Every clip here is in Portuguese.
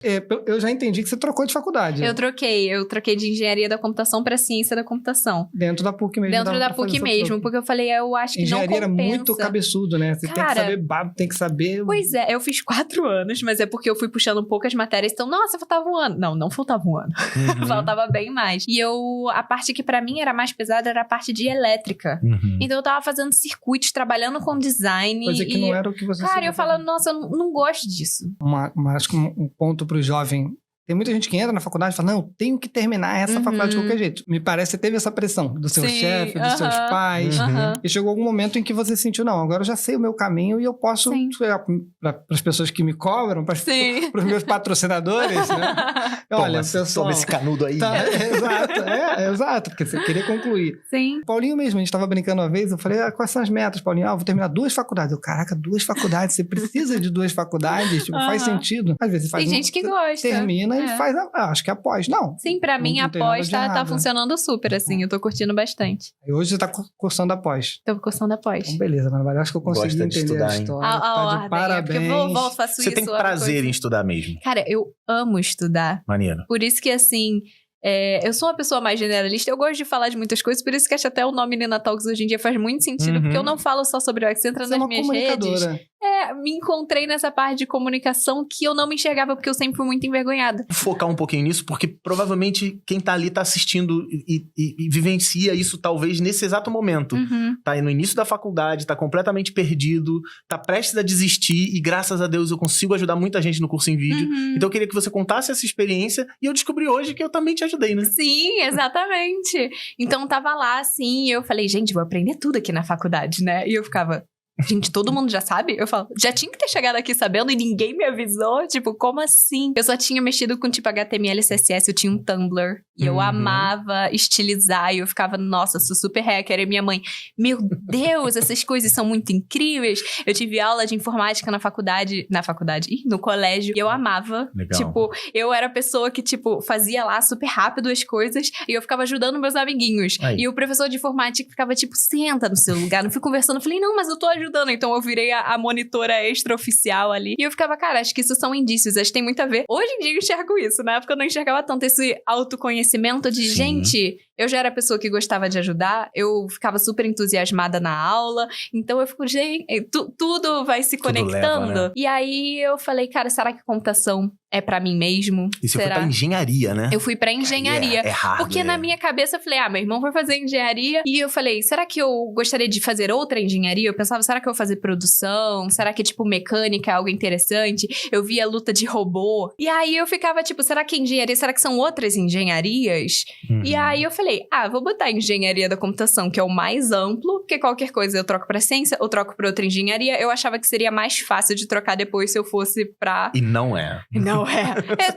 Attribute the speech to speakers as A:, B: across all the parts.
A: Eu já entendi que você trocou de faculdade.
B: Eu troquei de engenharia da computação para ciência da computação.
A: Dentro da PUC mesmo.
B: Dentro da PUC mesmo, porque eu falei, eu acho que
A: engenharia
B: não compensa.
A: Engenharia era muito cabeçudo, né? Você tem que saber, tem que saber...
B: Pois é, eu fiz 4 anos, mas é porque eu fui puxando poucas matérias, então, nossa, faltava um ano. Não faltava um ano. Faltava bem mais. E a parte que pra mim era mais pesada era a parte de elétrica. Então eu tava fazendo circuitos, trabalhando com design.
A: Coisa que não era o que você...
B: Cara, eu falando, nossa, eu não gosto disso.
A: Acho que um ponto pro jovem... Tem muita gente que entra na faculdade e fala, não, eu tenho que terminar essa faculdade de qualquer jeito. Me parece que você teve essa pressão do seu chefe, dos seus pais. E chegou algum momento em que você sentiu, não, agora eu já sei o meu caminho e eu posso, para as pessoas que me cobram, para os meus patrocinadores, né?
C: Olha, pessoal... Toma esse canudo aí.
A: Tá, exato, porque você queria concluir.
B: Sim.
A: Paulinho mesmo, a gente estava brincando uma vez, eu falei, quais são as metas, Paulinho? Eu vou terminar 2 faculdades. Caraca, 2 faculdades, você precisa de 2 faculdades? Tipo, faz sentido. Às vezes faz
B: Tem gente que gosta.
A: Termina e faz, acho que após. Não.
B: Sim, pra mim após tá funcionando super, assim, eu tô curtindo bastante.
A: E hoje você tá cursando após.
B: Tô cursando após.
A: Então, beleza, Ana Maria, acho que eu consegui entender
C: estudar,
A: a história.
B: Tá de
A: parabéns.
B: Porque eu volto, faço
C: você
B: isso.
C: Você tem prazer em estudar mesmo?
B: Cara, eu amo estudar.
C: Maneiro.
B: Por isso que, assim... eu sou uma pessoa mais generalista, eu gosto de falar de muitas coisas, por isso que acho até o nome Nina Talks hoje em dia faz muito sentido, porque eu não falo só sobre UX, você entra nas minhas redes. Me encontrei nessa parte de comunicação que eu não me enxergava, porque eu sempre fui muito envergonhada.
C: Focar um pouquinho nisso, porque provavelmente quem tá ali tá assistindo e vivencia isso talvez nesse exato momento. Tá aí no início da faculdade, tá completamente perdido, tá prestes a desistir e graças a Deus eu consigo ajudar muita gente no curso em vídeo. Então eu queria que você contasse essa experiência e eu descobri hoje que eu também te ajudei, né?
B: Sim, exatamente. Então tava lá assim e eu falei, gente, vou aprender tudo aqui na faculdade, né? E eu ficava... Gente, todo mundo já sabe? Eu falo, já tinha que ter chegado aqui sabendo e ninguém me avisou? Tipo, como assim? Eu só tinha mexido com, tipo, HTML, CSS, eu tinha um Tumblr. E eu amava estilizar. E eu ficava, nossa, sou super hacker. E minha mãe, meu Deus, essas coisas são muito incríveis. Eu tive aula de informática no colégio. E eu amava.
C: Legal.
B: Tipo, eu era a pessoa que, tipo, fazia lá super rápido as coisas. E eu ficava ajudando meus amiguinhos. E o professor de informática ficava, tipo, senta no seu lugar. Não fui conversando. Eu falei, não, mas eu tô ajudando. Então eu virei a monitora extra-oficial ali. E eu ficava, cara, acho que isso são indícios, acho que tem muito a ver. Hoje em dia eu enxergo isso, na época eu não enxergava tanto esse autoconhecimento de, gente, eu já era a pessoa que gostava de ajudar, eu ficava super entusiasmada na aula, então eu fico, gente, tudo vai se conectando.
C: Leva, né?
B: E aí eu falei, cara, será que computação é pra mim mesmo?
C: E você foi pra engenharia, né?
B: Eu fui pra engenharia.
C: É hardware.
B: Porque na minha cabeça eu falei, meu irmão foi fazer engenharia. E eu falei, será que eu gostaria de fazer outra engenharia? Eu pensava, será que eu vou fazer produção? Será que, tipo, mecânica é algo interessante? Eu via luta de robô. E aí eu ficava, tipo, será que engenharia? Será que são outras engenharias? E aí eu falei, vou botar engenharia da computação, que é o mais amplo, porque qualquer coisa eu troco pra ciência, ou troco pra outra engenharia. Eu achava que seria mais fácil de trocar depois se eu fosse pra...
C: E não é.
B: Não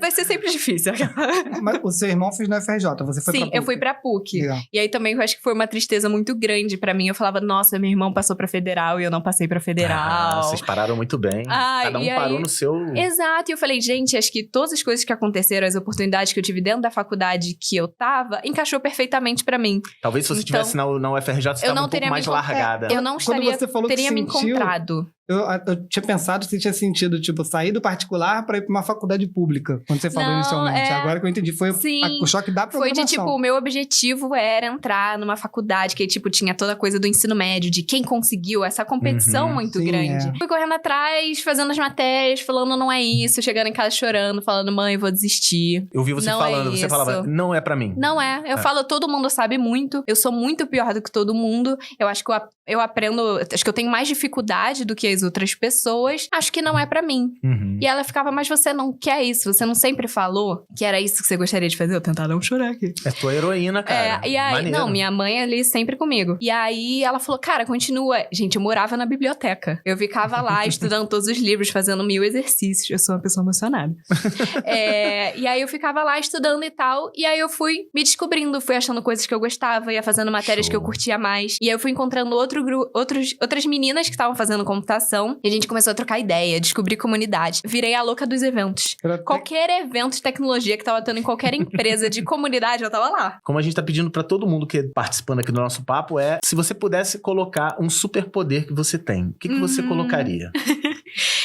B: vai ser sempre difícil.
A: Mas o seu irmão fez no FRJ, você foi pra PUC?
B: Sim, eu fui pra PUC.
A: Legal.
B: E aí também eu acho que foi uma tristeza muito grande pra mim. Eu falava, nossa, meu irmão passou pra federal e eu não passei pra federal.
C: Vocês pararam muito bem. Cada um parou no seu...
B: Exato. E eu falei, gente, acho que todas as coisas que aconteceram, as oportunidades que eu tive dentro da faculdade que eu tava, encaixou perfeitamente pra mim.
C: Talvez se você estivesse na UFRJ, você estava um pouco mais largada.
B: Eu não teria me encontrado.
A: Eu tinha pensado que você tinha sentido, tipo, sair do particular pra ir pra uma faculdade pública, quando você falou inicialmente. Agora que eu entendi, foi o choque da programação.
B: Foi de, tipo, o meu objetivo era entrar numa faculdade que, tipo, tinha toda a coisa do ensino médio, de quem conseguiu, essa competição muito grande. Fui correndo atrás, fazendo as matérias, falando não é isso, chegando em casa chorando, falando, mãe, vou desistir.
C: Eu vi você falando, você falava, não é pra mim.
B: Não é. Eu falo, todo mundo sabe muito, eu sou muito pior do que todo mundo, eu acho que eu aprendo, acho que eu tenho mais dificuldade do que as outras pessoas, acho que não é pra mim. E ela ficava, mas você não quer isso? Você não sempre falou que era isso que você gostaria de fazer? Eu tentar não chorar aqui.
C: É tua heroína, cara.
B: E aí,
C: maneiro.
B: Não, minha mãe ali sempre comigo. E aí ela falou, cara, continua. Gente, eu morava na biblioteca. Eu ficava lá estudando todos os livros, fazendo 1000 exercícios. Eu sou uma pessoa emocionada. E aí eu ficava lá estudando e tal. E aí eu fui me descobrindo, fui achando coisas que eu gostava, ia fazendo matérias que eu curtia mais. E aí eu fui encontrando outras meninas que estavam fazendo computação. E a gente começou a trocar ideia, descobrir comunidade. Virei a louca dos eventos. Qualquer evento de tecnologia que tava tendo em qualquer empresa de comunidade, eu tava lá.
C: Como a gente tá pedindo pra todo mundo que é participando aqui do nosso papo, se você pudesse colocar um superpoder que você tem, o que você colocaria?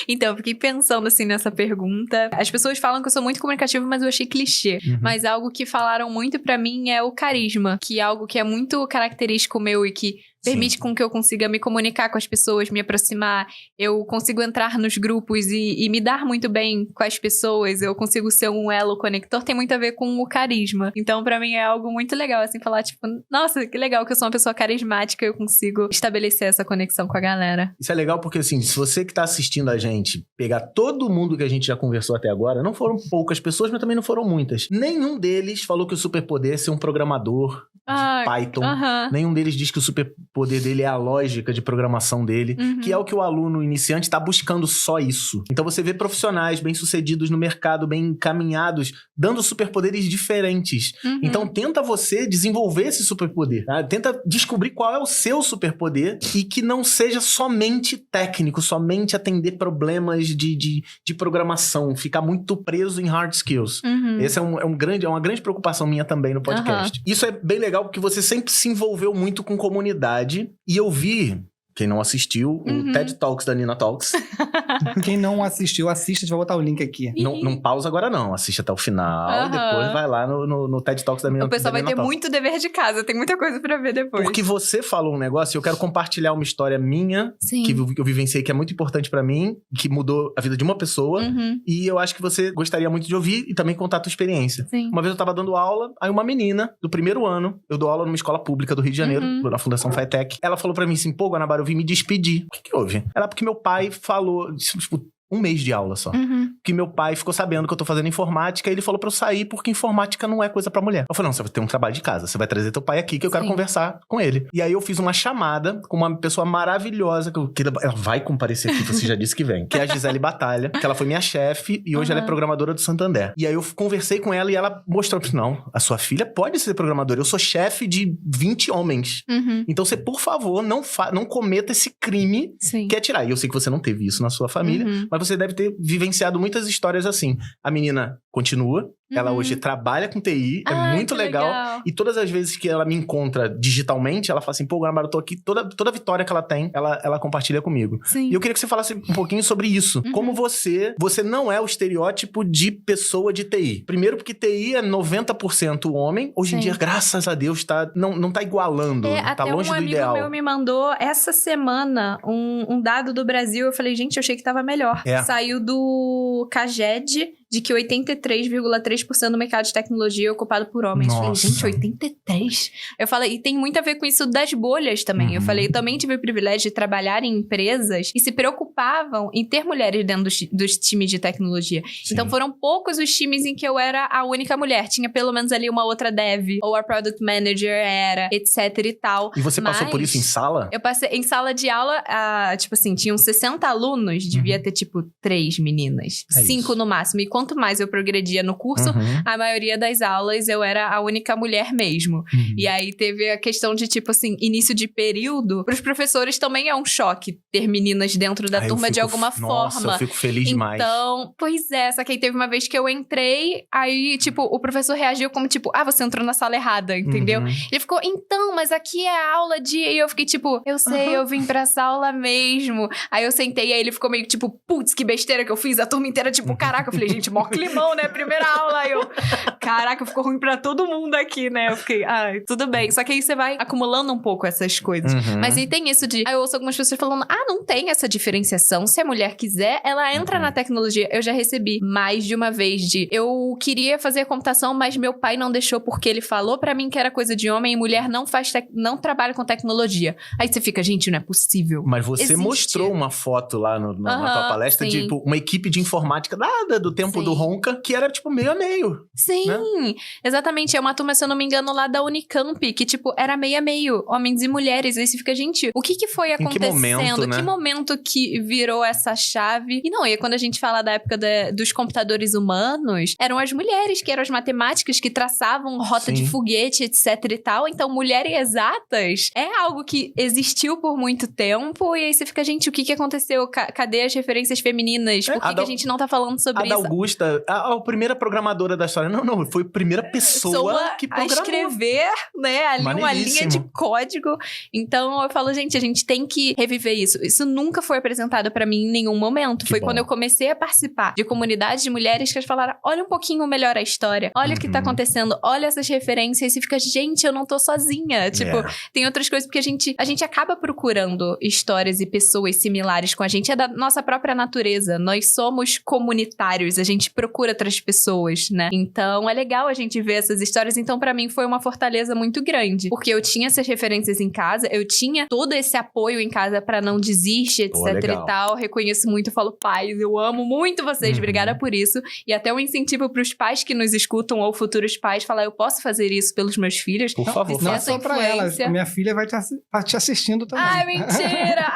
B: Então, eu fiquei pensando, assim, nessa pergunta. As pessoas falam que eu sou muito comunicativa, mas eu achei clichê. Mas algo que falaram muito pra mim é o carisma, que é algo que é muito característico meu e que permite com que eu consiga me comunicar com as pessoas, me aproximar. Eu consigo entrar nos grupos e me dar muito bem com as pessoas. Eu consigo ser um elo conector. Tem muito a ver com o carisma. Então, pra mim, é algo muito legal, assim, falar, tipo, nossa, que legal que eu sou uma pessoa carismática e eu consigo estabelecer essa conexão com a galera.
C: Isso é legal porque, assim, se você que tá assistindo a gente pegar todo mundo que a gente já conversou até agora, não foram poucas pessoas, mas também não foram muitas. Nenhum deles falou que o superpoder é ser um programador de Python. Nenhum deles diz que o superpoder dele é a lógica de programação dele, que é o que o aluno iniciante tá buscando, só isso. Então você vê profissionais bem-sucedidos no mercado, bem encaminhados, dando superpoderes diferentes. Então tenta você desenvolver esse superpoder, tá? Tenta descobrir qual é o seu superpoder e que não seja somente técnico, somente atender problemas de programação, ficar muito preso em hard skills. Essa é uma grande preocupação minha também no podcast. Isso é bem legal porque você sempre se envolveu muito com comunidade e eu vi... Quem não assistiu, o TED Talks da Nina Talks.
A: Quem não assistiu, assista. A gente vai botar o link aqui.
C: Não pausa agora não. Assiste até o final. Depois vai lá no TED Talks da Nina Talks.
B: O pessoal vai ter muito dever de casa. Tem muita coisa pra ver depois.
C: Porque você falou um negócio e eu quero compartilhar uma história minha. Que eu vivenciei, que é muito importante pra mim. Que mudou a vida de uma pessoa. E eu acho que você gostaria muito de ouvir e também contar a tua experiência. Uma vez eu tava dando aula, aí uma menina do primeiro ano, eu dou aula numa escola pública do Rio de Janeiro, na Fundação FATEC. Ela falou pra mim assim, pô, Guanabara, eu vim me despedir. O que houve? Era porque meu pai falou, tipo, um mês de aula só. Que meu pai ficou sabendo que eu tô fazendo informática e ele falou pra eu sair porque informática não é coisa pra mulher. Eu falei, não, você vai ter um trabalho de casa, você vai trazer teu pai aqui que eu quero conversar com ele. E aí eu fiz uma chamada com uma pessoa maravilhosa, que ela vai comparecer aqui, você já disse que vem, que é a Gisele Batalha, que ela foi minha chefe e hoje ela é programadora do Santander. E aí eu conversei com ela e ela mostrou, não, a sua filha pode ser programadora, eu sou chefe de 20 homens. Então você, por favor, não cometa esse crime que é tirar. E eu sei que você não teve isso na sua família, mas você deve ter vivenciado muitas histórias assim. A menina continua, ela hoje trabalha com TI, é muito legal. E todas as vezes que ela me encontra digitalmente, ela fala assim, pô, Guanabara, eu tô aqui, toda vitória que ela tem, ela compartilha comigo. E eu queria que você falasse um pouquinho sobre isso. Como você não é o estereótipo de pessoa de TI. Primeiro porque TI é 90% homem, hoje em dia, graças a Deus, não tá igualando, tá longe do ideal.
B: Um amigo meu me mandou essa semana um dado do Brasil, eu falei, gente, eu achei que tava melhor. Saiu do CAGED, de que 83,3% do mercado de tecnologia é ocupado por homens. Eu falei, gente, 83? Eu falei, e tem muito a ver com isso das bolhas também. Eu falei, eu também tive o privilégio de trabalhar em empresas e se preocupavam em ter mulheres dentro dos times de tecnologia. Então foram poucos os times em que eu era a única mulher. Tinha pelo menos ali uma outra dev, ou a product manager era, etc e tal.
C: E você passou por isso em sala?
B: Eu passei em sala de aula, tipo assim, tinham 60 alunos, devia ter tipo 3 meninas. 5 no máximo. E quanto mais eu progredia no curso, a maioria das aulas eu era a única mulher mesmo. E aí teve a questão de, tipo assim, início de período. Para os professores também é um choque ter meninas dentro da turma de alguma forma.
C: Eu fico feliz demais.
B: Então, pois é, só que aí teve uma vez que eu entrei, aí, tipo, o professor reagiu como, tipo, você entrou na sala errada, entendeu? Ele ficou, então, mas aqui é a aula de... E eu fiquei, tipo, eu sei, eu vim pra essa aula mesmo. Aí eu sentei, aí ele ficou meio, tipo, putz, que besteira que eu fiz. A turma inteira, tipo, caraca. Eu falei, gente, mó climão, né? Primeira aula. Aí eu, caraca, ficou ruim pra todo mundo aqui, né? Eu fiquei, tudo bem. Só que aí você vai acumulando um pouco essas coisas. Mas aí tem isso de... Aí eu ouço algumas pessoas falando, não tem essa diferenciação. Se a mulher quiser, ela entra na tecnologia. Eu já recebi mais de uma vez de... Eu queria fazer computação, mas meu pai não deixou porque ele falou pra mim que era coisa de homem e mulher não trabalha com tecnologia. Aí você fica, gente, não é possível.
C: Mas você mostrou uma foto lá na tua palestra de tipo, uma equipe de informática do tempo do Ronca, que era tipo meio a meio.
B: Sim, né? Exatamente. É uma turma, se eu não me engano, lá da Unicamp, que tipo, era meio a meio, homens e mulheres. Aí você fica, gente, o que foi acontecendo? Que momento que virou essa chave? E não, e quando a gente fala da época dos computadores humanos, eram as mulheres, que eram as matemáticas, que traçavam rota de foguete, etc e tal. Então, mulheres exatas é algo que existiu por muito tempo. E aí você fica, gente, o que aconteceu? Cadê as referências femininas? Por que a gente não tá falando sobre isso?
C: A Augusta, a primeira programadora da história. Não, foi a primeira pessoa que programou.
B: A escrever, né, ali uma linha de código. Então, eu falo, gente, a gente tem que reviver isso. Isso nunca foi apresentado pra mim em nenhum momento. Foi quando eu comecei a participar de comunidades de mulheres que elas falaram, olha um pouquinho melhor a história, olha o que tá acontecendo, olha essas referências, e fica, gente, eu não tô sozinha. Tipo, tem outras coisas, porque a gente acaba procurando histórias e pessoas similares com a gente. É da nossa própria natureza. Nós somos comunitários, a gente procura outras pessoas, né? Então, é legal a gente ver essas histórias. Então, pra mim, foi uma fortaleza muito grande. Porque eu tinha essas referências em casa, eu tinha todo esse apoio em casa pra não desistir, etc e tal. Reconheço muito, eu falo, pais, eu amo muito vocês, obrigada por isso. E até um incentivo pros pais que nos escutam, ou futuros pais, falar, eu posso fazer isso pelos meus filhos?
C: Por favor.
A: Não só pra elas, minha filha vai te assistindo também.
B: Ai, mentira!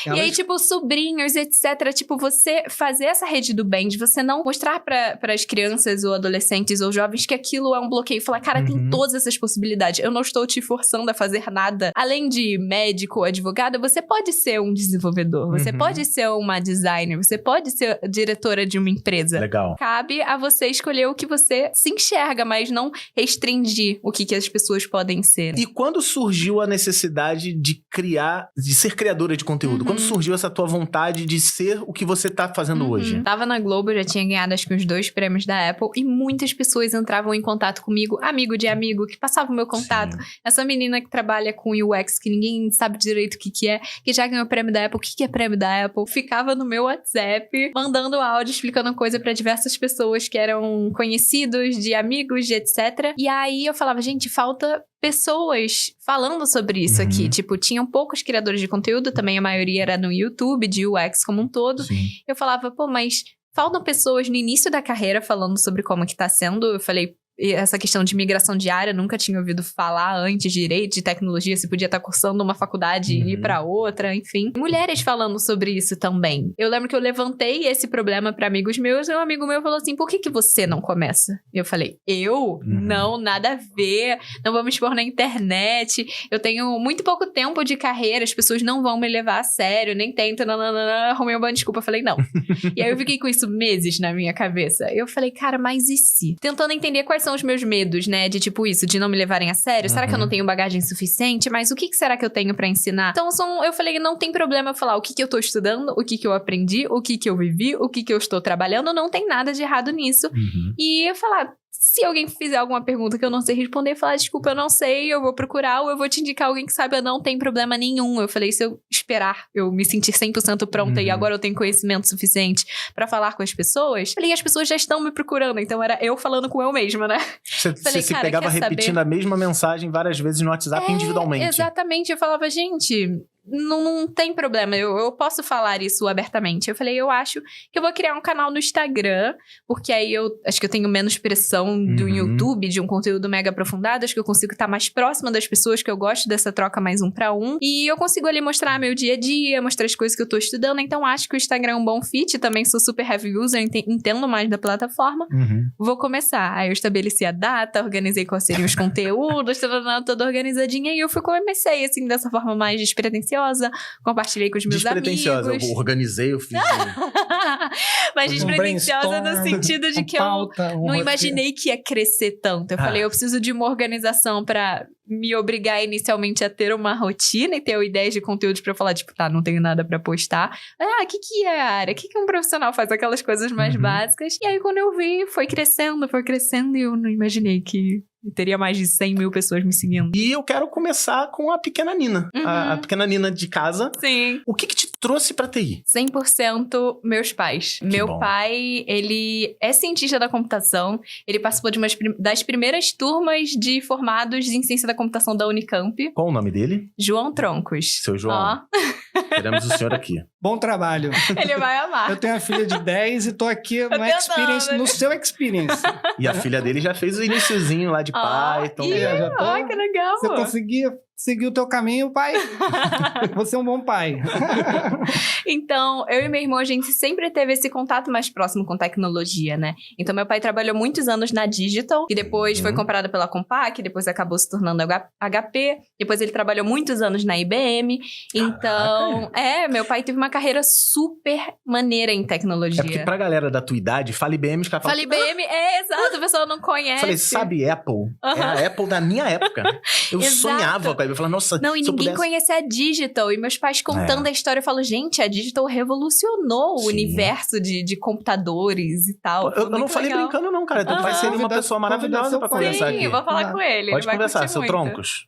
B: E aí, tipo, sobrinhos, etc. Tipo, você fazer essa rede do bem, de você não mostrar para as crianças ou adolescentes ou jovens que aquilo é um bloqueio. Falar, cara, tem todas essas possibilidades. Eu não estou te forçando a fazer nada. Além de médico ou advogada, você pode ser um desenvolvedor. Você pode ser uma designer. Você pode ser diretora de uma empresa.
C: Legal.
B: Cabe a você escolher o que você se enxerga, mas não restringir o que as pessoas podem ser.
C: E quando surgiu a necessidade de ser criadora de conteúdo? Quando surgiu essa tua vontade de ser o que você tá fazendo hoje?
B: Tava na Globo, já tinha ganhado acho que uns 2 prêmios da Apple, e muitas pessoas entravam em contato comigo, amigo de amigo, que passava o meu contato. Sim. Essa menina que trabalha com UX, que ninguém sabe direito o que é, que já ganhou o prêmio da Apple, o que é prêmio da Apple? Ficava no meu WhatsApp, mandando áudio, explicando coisa pra diversas pessoas que eram conhecidos, de amigos, de etc. E aí eu falava, gente, falta pessoas falando sobre isso aqui. Tipo, tinham poucos criadores de conteúdo, também a maioria era no YouTube, de UX como um todo. Sim. Eu falava, pô, mas faltam pessoas no início da carreira falando sobre como que tá sendo. Eu falei, essa questão de migração diária, nunca tinha ouvido falar antes direito de tecnologia, se podia estar cursando uma faculdade e ir pra outra, enfim. Mulheres falando sobre isso também. Eu lembro que eu levantei esse problema pra amigos meus, e um amigo meu falou assim, por que você não começa? E eu falei, Não, nada a ver, não vou me expor na internet, eu tenho muito pouco tempo de carreira, as pessoas não vão me levar a sério, nem tento, arrumei uma desculpa, eu falei, não. E aí eu fiquei com isso meses na minha cabeça. Eu falei, cara, mas e se? Tentando entender quais são os meus medos, né? De tipo isso, de não me levarem a sério. Será que eu não tenho bagagem suficiente? Mas o que será que eu tenho pra ensinar? Então, eu falei, não tem problema eu falar o que eu tô estudando, o que eu aprendi, o que eu vivi, o que eu estou trabalhando. Não tem nada de errado nisso. E eu falar, se alguém fizer alguma pergunta que eu não sei responder, eu falar, desculpa, eu não sei, eu vou procurar, ou eu vou te indicar alguém que sabe, não tem problema nenhum. Eu falei, se eu esperar, eu me sentir 100% pronta e agora eu tenho conhecimento suficiente pra falar com as pessoas, falei, as pessoas já estão me procurando, então era eu falando com eu mesma, né?
C: Você se pegava repetindo a mesma mensagem várias vezes no WhatsApp individualmente.
B: Exatamente, eu falava, gente... Não tem problema, eu posso falar isso abertamente. Eu falei, eu acho que eu vou criar um canal no Instagram, porque aí eu acho que eu tenho menos pressão do YouTube, de um conteúdo mega aprofundado, acho que eu consigo estar mais próxima das pessoas, que eu gosto dessa troca mais 1 pra 1, e eu consigo ali mostrar meu dia a dia, mostrar as coisas que eu tô estudando, então acho que o Instagram é um bom fit, também sou super heavy user, entendo mais da plataforma, vou começar. Aí eu estabeleci a data, organizei quais seriam os conteúdos, toda organizadinha, e eu comecei assim, dessa forma mais despretensiosa, compartilhei com os meus amigos.
C: Eu organizei, eu fiz.
B: Mas despretensiosa no sentido de que eu não imaginei que ia crescer tanto. Eu falei, eu preciso de uma organização pra me obrigar inicialmente a ter uma rotina e ter ideias de conteúdos pra eu falar, tipo, tá, não tenho nada pra postar. O que é a área? O que um profissional faz? Aquelas coisas mais básicas. E aí, quando eu vi, foi crescendo e eu não imaginei que teria mais de 100 mil pessoas me seguindo.
C: E eu quero começar com a pequena Nina. A pequena Nina de casa.
B: Sim.
C: O que te trouxe pra TI?
B: 100% meus pais. Meu pai, ele é cientista da computação. Ele participou de das primeiras turmas de formados em ciência da computação da Unicamp.
C: Qual o nome dele?
B: João Troncos.
C: Seu João. Queremos o senhor aqui.
A: Bom trabalho.
B: Ele vai amar.
A: Eu tenho a filha de 10 e tô aqui no seu Experience.
C: E a filha dele já fez o iniciozinho lá de Python.
B: Que legal.
A: Você conseguia seguir o teu caminho, pai. Você é um bom pai.
B: Então, eu e meu irmão, a gente sempre teve esse contato mais próximo com tecnologia, né? Então, meu pai trabalhou muitos anos na Digital, que depois foi comprada pela Compaq, depois acabou se tornando HP. Depois ele trabalhou muitos anos na IBM. Então, meu pai teve uma carreira super maneira em tecnologia.
C: É porque pra galera da tua idade, fala IBM, os caras falam...
B: Fala IBM, exato, a pessoa não conhece.
C: Falei, sabe Apple? É a Apple da minha época. Eu sonhava com a IBM. Eu falava, nossa,
B: não, e ninguém
C: pudesse...
B: conhecia a Digital. E meus pais contando a história, eu falo, gente, a Digital revolucionou o universo de computadores e tal.
C: Eu não falei brincando não, cara. Teu pai seria uma pessoa maravilhosa pra conversar aqui.
B: Sim, eu vou falar com ele.
C: Pode
B: ele
C: conversar, seu
B: muito.
C: Troncos.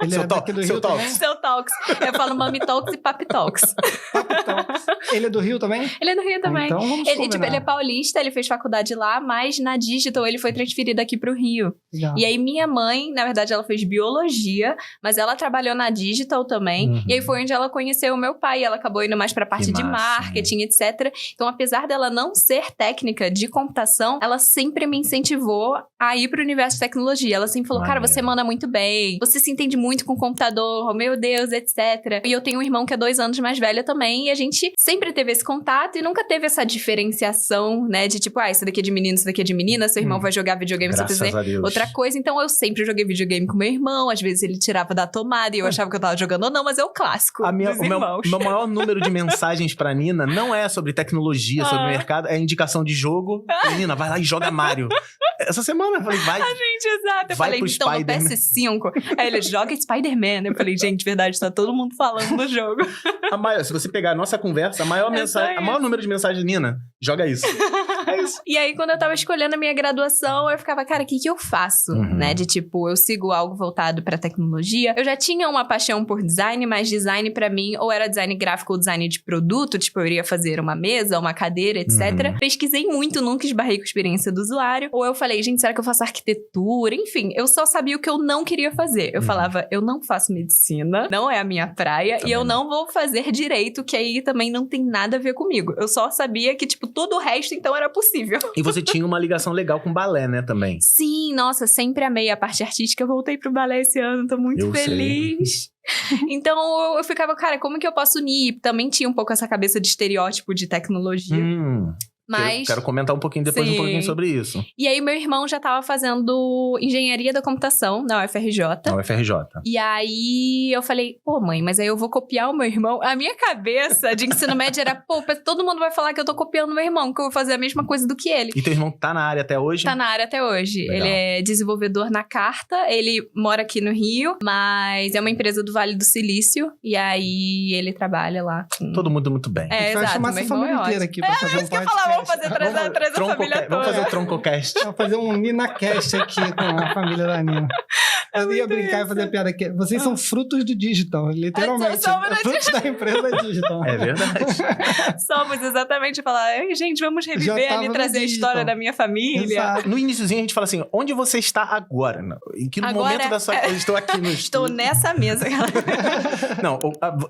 A: Ele é daqui do Rio também?
B: Seu Talks. Eu falo Mami Talks e Papi Talks.
A: Papi Talks. Ele é do Rio também?
B: Ele é do Rio também.
A: Então vamos
B: ele, ele é paulista, ele fez faculdade lá, mas na Digital ele foi transferido aqui pro Rio. Legal. E aí minha mãe, na verdade, ela fez biologia, mas ela trabalhou na Digital também. E aí foi onde ela conheceu o meu pai. Ela acabou indo mais pra parte de marketing, etc. Então, apesar dela não ser técnica de computação, ela sempre me incentivou a ir pro universo de tecnologia. Ela sempre falou, cara, você manda muito bem, você se entende muito com o computador, oh, meu Deus, etc. E eu tenho um irmão que é 2 anos mais velho também, e a gente sempre teve esse contato e nunca teve essa diferenciação, né, de tipo, isso daqui é de menino, isso daqui é de menina, seu irmão vai jogar videogame se você fizer outra coisa. Então, eu sempre joguei videogame com meu irmão, às vezes ele tirava da tomada e eu achava que eu tava jogando ou não, mas é o clássico dos irmãos.
C: Meu maior número de mensagens pra Nina não é sobre tecnologia, sobre mercado, é indicação de jogo. Nina, vai lá e joga Mario. Essa semana eu falei, vai.
B: A gente, exato. Eu
C: vai
B: falei, então no PS5. Aí ele joga Spider-Man. Eu falei, gente, verdade, tá todo mundo falando do jogo.
C: Se você pegar a nossa conversa, a maior número de mensagens de Nina, joga isso. É isso.
B: E aí, quando eu tava escolhendo a minha graduação, eu ficava, cara, o que eu faço? Né? De tipo, eu sigo algo voltado pra tecnologia. Eu já tinha uma paixão por design, mas design pra mim, ou era design gráfico ou design de produto, tipo, eu iria fazer uma mesa, uma cadeira, etc. Pesquisei muito, nunca esbarrei com a experiência do usuário. Ou eu falei, gente, será que eu faço arquitetura? Enfim, eu só sabia o que eu não queria fazer. Eu falava, eu não faço medicina, não é a minha praia, também e eu não vou fazer direito, que aí também não tem nada a ver comigo. Eu só sabia que, tipo, todo o resto, então, era possível.
C: E você tinha uma ligação legal com balé, né, também?
B: Sim, nossa, sempre amei a parte artística. Eu voltei pro balé esse ano, tô muito feliz. Então, eu ficava, cara, como que eu posso unir? Também tinha um pouco essa cabeça de estereótipo de tecnologia. Mas...
C: Quero comentar um pouquinho depois, um pouquinho sobre isso.
B: E aí, meu irmão já tava fazendo engenharia da computação na UFRJ.
C: Na UFRJ.
B: E aí, eu falei, pô, mãe, mas aí eu vou copiar o meu irmão. A minha cabeça de ensino médio era, pô, todo mundo vai falar que eu tô copiando o meu irmão, que eu vou fazer a mesma coisa do que ele.
C: E teu irmão tá na área até hoje?
B: Tá na área até hoje. Legal. Ele é desenvolvedor na Carta, ele mora aqui no Rio, mas é uma empresa do Vale do Silício, e aí ele trabalha lá com...
C: Todo mundo muito bem.
A: É, exato. Chamar essa família inteira aqui pra fazer um podcast.
B: Vamos fazer trazer a família toda.
C: Vamos fazer o Troncocast.
A: Vamos fazer um NinaCast aqui com a família da Nina. Eu ia brincar e fazer piada aqui. Vocês são frutos do digital, literalmente. Frutos da empresa digital.
C: É verdade.
B: Somos exatamente falar, gente, vamos reviver ali, trazer a história da minha família.
A: Exato.
C: No iniciozinho a gente fala assim, onde você está agora? Em que momento da sua... Eu estou aqui no
B: Estou nessa mesa.
C: Não,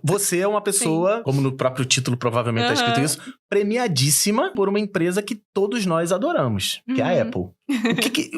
C: você é uma pessoa, como no próprio título provavelmente está escrito isso, premiadíssima por uma empresa que todos nós adoramos, que é a Apple.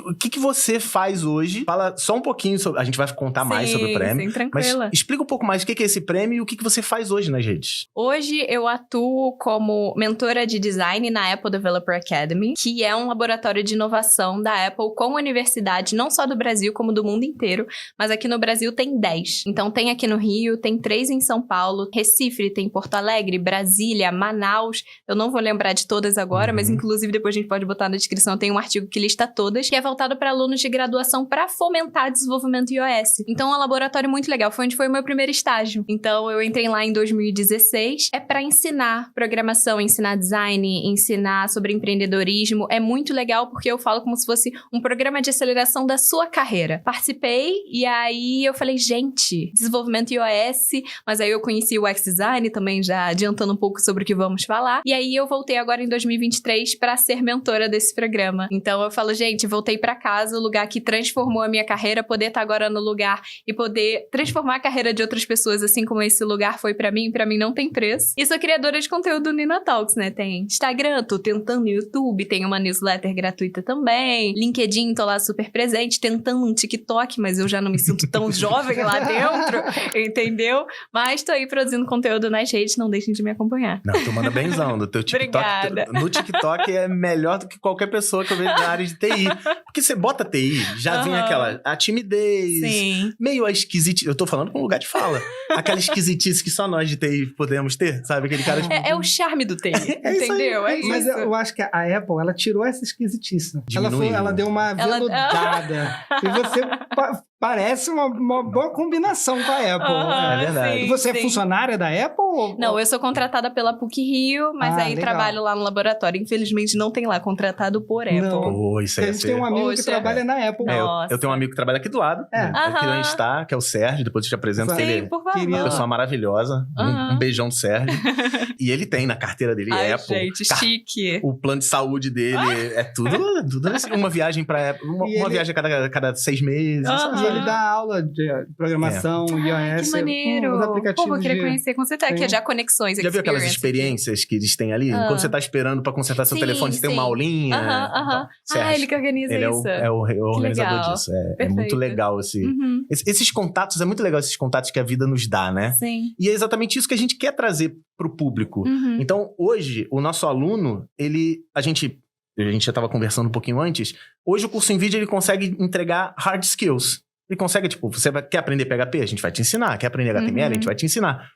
C: O que você faz hoje? Fala só um pouquinho sobre... A gente vai contar mais sobre o prêmio.
B: Sim, tranquila.
C: Mas explica um pouco mais o que é esse prêmio e o que você faz hoje nas redes.
B: Hoje eu atuo como mentora de design na Apple Developer Academy, que é um laboratório de inovação da Apple com universidade, não só do Brasil, como do mundo inteiro. Mas aqui no Brasil tem 10. Então tem aqui no Rio, tem 3 em São Paulo, Recife, tem Porto Alegre, Brasília, Manaus. Eu não vou lembrar de todas agora, mas inclusive depois a gente pode botar na descrição, tem um artigo que lista todas, que é voltado para alunos de graduação para fomentar desenvolvimento iOS. Então é um laboratório muito legal, foi onde foi o meu primeiro estágio. Então eu entrei lá em 2016, é para ensinar programação, ensinar design, ensinar sobre empreendedorismo. É muito legal porque eu falo como se fosse um programa de aceleração da sua carreira. Participei e aí eu falei, gente, desenvolvimento iOS, mas aí eu conheci o UX Design também, já adiantando um pouco sobre o que vamos falar. E aí eu voltei agora em 2023 para ser mentora desse programa. Então eu falo, gente, voltei para casa, o lugar que transformou a minha carreira, poder estar agora no lugar e poder transformar a carreira de outras pessoas, assim como esse lugar foi para mim não tem preço. E sou criadora de conteúdo do Nina Talks, né? Tem Instagram, tô tentando no YouTube, tem uma newsletter gratuita também, LinkedIn, tô lá super presente, tentando um TikTok, mas eu já não me sinto tão jovem lá dentro, entendeu? Mas tô aí produzindo conteúdo nas redes, não deixem de me acompanhar.
C: Não, tu manda benzão do teu TikTok.
B: Obrigada.
C: No TikTok é melhor do que qualquer pessoa que eu vejo na área de de TI. Porque você bota TI, já vem a timidez, meio a esquisitice. Eu tô falando com um lugar de fala. Aquela esquisitice que só nós de TI podemos ter, sabe? Aquele cara...
B: É o charme do TI, entendeu? É isso.
A: Mas eu acho que a Apple, ela tirou essa esquisitice. Ela deu uma veludada. E você parece uma boa combinação com a Apple.
C: É verdade.
A: E você é funcionária da Apple?
B: Não, eu sou contratada pela PUC-Rio, mas aí
A: legal.
B: Trabalho lá no laboratório. Infelizmente, não tem lá contratado por Apple.
C: Não. Isso
A: a gente tem um amigo que trabalha na Apple.
C: Eu tenho um amigo que trabalha aqui do lado. Aqui onde a gente tá, que é o Sérgio. Depois eu te apresento.
B: Sim,
C: ele
B: por favor.
C: Uma pessoa maravilhosa. Um beijão do Sérgio. E ele tem na carteira dele Apple.
B: Gente, chique.
C: O plano de saúde dele é tudo assim, uma viagem pra Apple. Uma viagem a cada 6 meses.
A: E ele dá aula de programação, iOS.
B: Que maneiro.
A: Os aplicativos
B: vou querer conhecer com certeza. Que é já conexões.
C: Já viu aquelas experiências que eles têm ali? Quando você tá esperando pra consertar seu telefone, você tem uma aulinha. Então,
B: ele que organiza isso.
C: É o organizador disso. É muito legal esses contatos. É muito legal esses contatos que a vida nos dá, né?
B: Sim.
C: E é exatamente isso que a gente quer trazer pro público. Então, hoje, o nosso aluno, a gente já estava conversando um pouquinho antes. Hoje, o curso NVIDIA, ele consegue entregar hard skills. Ele consegue, você quer aprender PHP? A gente vai te ensinar. Quer aprender HTML? A gente vai te ensinar.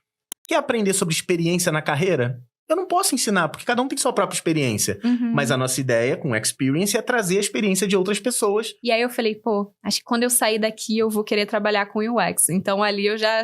C: Quer aprender sobre experiência na carreira? Eu não posso ensinar, porque cada um tem sua própria experiência.
B: Mas
C: a nossa ideia com Experience é trazer a experiência de outras pessoas.
B: E aí eu falei, acho que quando eu sair daqui eu vou querer trabalhar com UX. Então ali eu já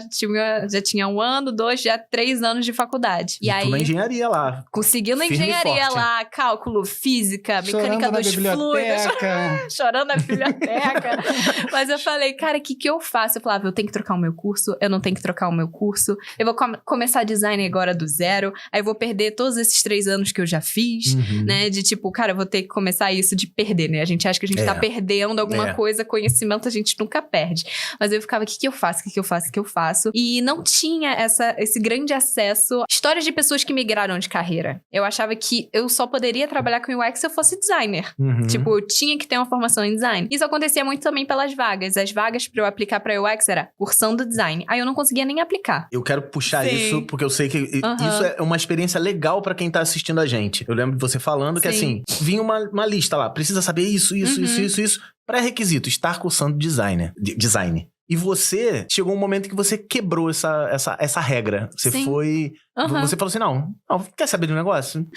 B: tinha 1 ano, 2, já 3 anos de faculdade. E aí
C: na engenharia lá.
B: Conseguindo na engenharia lá, cálculo, física, mecânica dos fluidos. Chorando na biblioteca. Mas eu falei, cara, o que eu faço? Eu falava, eu tenho que trocar o meu curso, eu não tenho que trocar o meu curso. Eu vou começar design agora do zero. Aí eu vou perder todos esses 3 anos que eu já fiz, né? De cara, eu vou ter que começar isso de perder, né? A gente acha que a gente tá perdendo alguma coisa, conhecimento a gente nunca perde. Mas eu ficava, o que eu faço? E não tinha esse grande acesso. Histórias de pessoas que migraram de carreira. Eu achava que eu só poderia trabalhar com UX se eu fosse designer. Eu tinha que ter uma formação em design. Isso acontecia muito também pelas vagas. As vagas pra eu aplicar pra UX era cursando design. Aí eu não conseguia nem aplicar.
C: Eu quero puxar isso, porque eu sei que isso é uma experiência legal pra quem tá assistindo a gente. Eu lembro de você falando que assim, vinha uma lista lá, precisa saber isso. Pré-requisito, estar cursando design. E você, chegou um momento que você quebrou essa regra. Você foi... Você falou assim, não, quer saber de um negócio?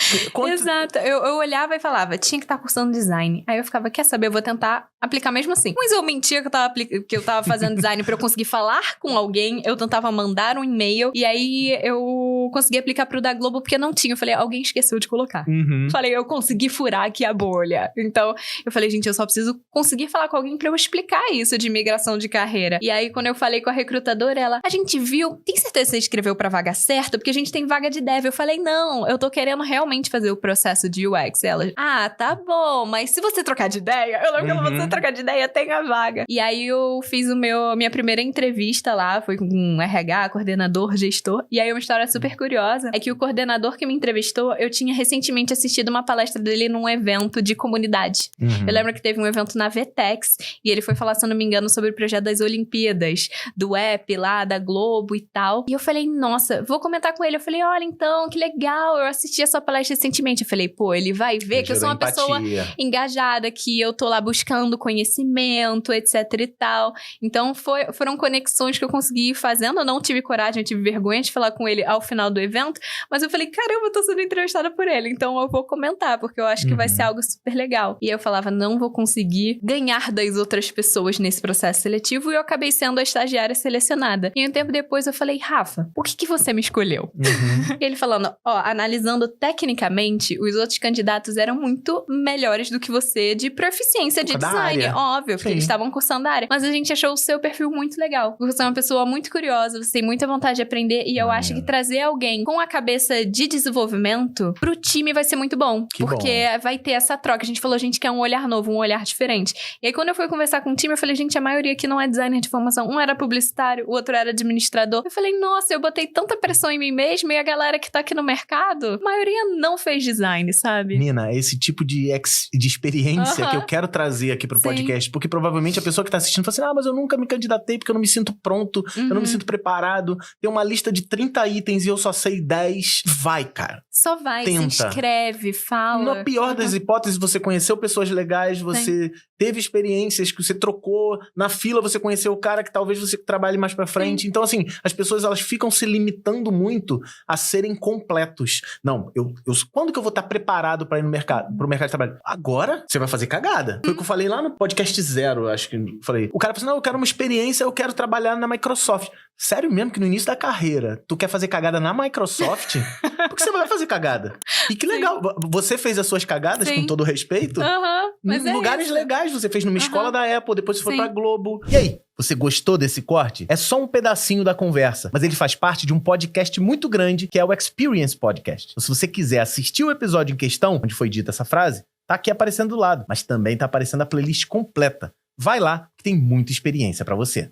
B: Exato. Eu olhava e falava, tinha que estar cursando design. Aí eu ficava, quer saber, eu vou tentar aplicar mesmo assim. Mas eu mentia que eu tava fazendo design pra eu conseguir falar com alguém. Eu tentava mandar um e-mail. E aí eu consegui aplicar pro da Globo, porque não tinha. Eu falei, alguém esqueceu de colocar. Falei, eu consegui furar aqui a bolha. Então, eu falei, gente, eu só preciso conseguir falar com alguém pra eu explicar isso de migração de carreira. E aí, quando eu falei com a recrutadora, ela, a gente viu, tem certeza que você escreveu pra vaga certa? Porque a gente tem vaga de dev. Eu falei, não, eu tô querendo realmente fazer o processo de UX. Ela, tá bom, mas se você trocar de ideia, eu lembro que você trocar de ideia, tem a vaga. E aí eu fiz minha primeira entrevista lá, foi com um RH, coordenador, gestor. E aí uma história super curiosa é que o coordenador que me entrevistou, eu tinha recentemente assistido uma palestra dele num evento de comunidade. Eu lembro que teve um evento na VTEX e ele foi falar, se eu não me engano, sobre o projeto das Olimpíadas, do app lá, da Globo e tal. E eu falei, nossa, vou comentar com ele. Eu falei, olha, então, que legal, eu assisti essa palestra recentemente. Eu falei, ele vai ver que eu sou uma pessoa engajada, que eu tô lá buscando conhecimento, etc e tal. Então, foram conexões que eu consegui ir fazendo. Eu não tive coragem, eu tive vergonha de falar com ele ao final do evento, mas eu falei, caramba, eu tô sendo entrevistada por ele, então eu vou comentar, porque eu acho que vai ser algo super legal. E aí eu falava, não vou conseguir ganhar das outras pessoas nesse processo seletivo, e eu acabei sendo a estagiária selecionada. E um tempo depois eu falei, Rafa, por que você me escolheu? E ele falando, analisando tecnicamente, os outros candidatos eram muito melhores do que você de proficiência de design, óbvio, porque eles estavam cursando a área. Mas a gente achou o seu perfil muito legal. Você é uma pessoa muito curiosa, você tem muita vontade de aprender, e eu acho que trazer alguém com a cabeça de desenvolvimento pro time vai ser muito bom. Porque vai ter essa troca. A gente falou, a gente quer um olhar novo, um olhar diferente. E aí quando eu fui conversar com o time, eu falei, gente, a maioria aqui não é designer de formação. Um era publicitário, o outro era administrador. Eu falei, nossa, eu botei tanta pressão em mim mesma mesmo, e a galera que tá aqui no mercado, a maioria não fez design, sabe?
C: Nina, esse tipo de experiência que eu quero trazer aqui pro podcast, porque provavelmente a pessoa que tá assistindo fala assim, mas eu nunca me candidatei porque eu não me sinto pronto, eu não me sinto preparado, tem uma lista de 30 itens e eu só sei 10. Vai, cara.
B: Só vai,
C: Tenta.
B: se inscreve, fala.
C: Na pior das hipóteses, você conheceu pessoas legais, você teve experiências que você trocou, na fila você conheceu o cara que talvez você trabalhe mais pra frente. Então, assim, as pessoas, elas ficam se limitando muito a serem completos. Não, quando que eu vou estar preparado pra ir pro mercado de trabalho? Agora, você vai fazer cagada. Foi o que eu falei lá no podcast 0, acho que eu falei. O cara falou assim, não, eu quero uma experiência, eu quero trabalhar na Microsoft. Sério mesmo que no início da carreira, tu quer fazer cagada na Microsoft? Por que você vai fazer cagada? E que legal, você fez as suas cagadas, com todo respeito, em lugares legais. Você fez numa escola da Apple, depois você foi pra Globo. E aí, você gostou desse corte? É só um pedacinho da conversa, mas ele faz parte de um podcast muito grande, que é o Experience Podcast. Então, se você quiser assistir o episódio em questão, onde foi dita essa frase, tá aqui aparecendo do lado, mas também tá aparecendo a playlist completa. Vai lá, que tem muita experiência pra você.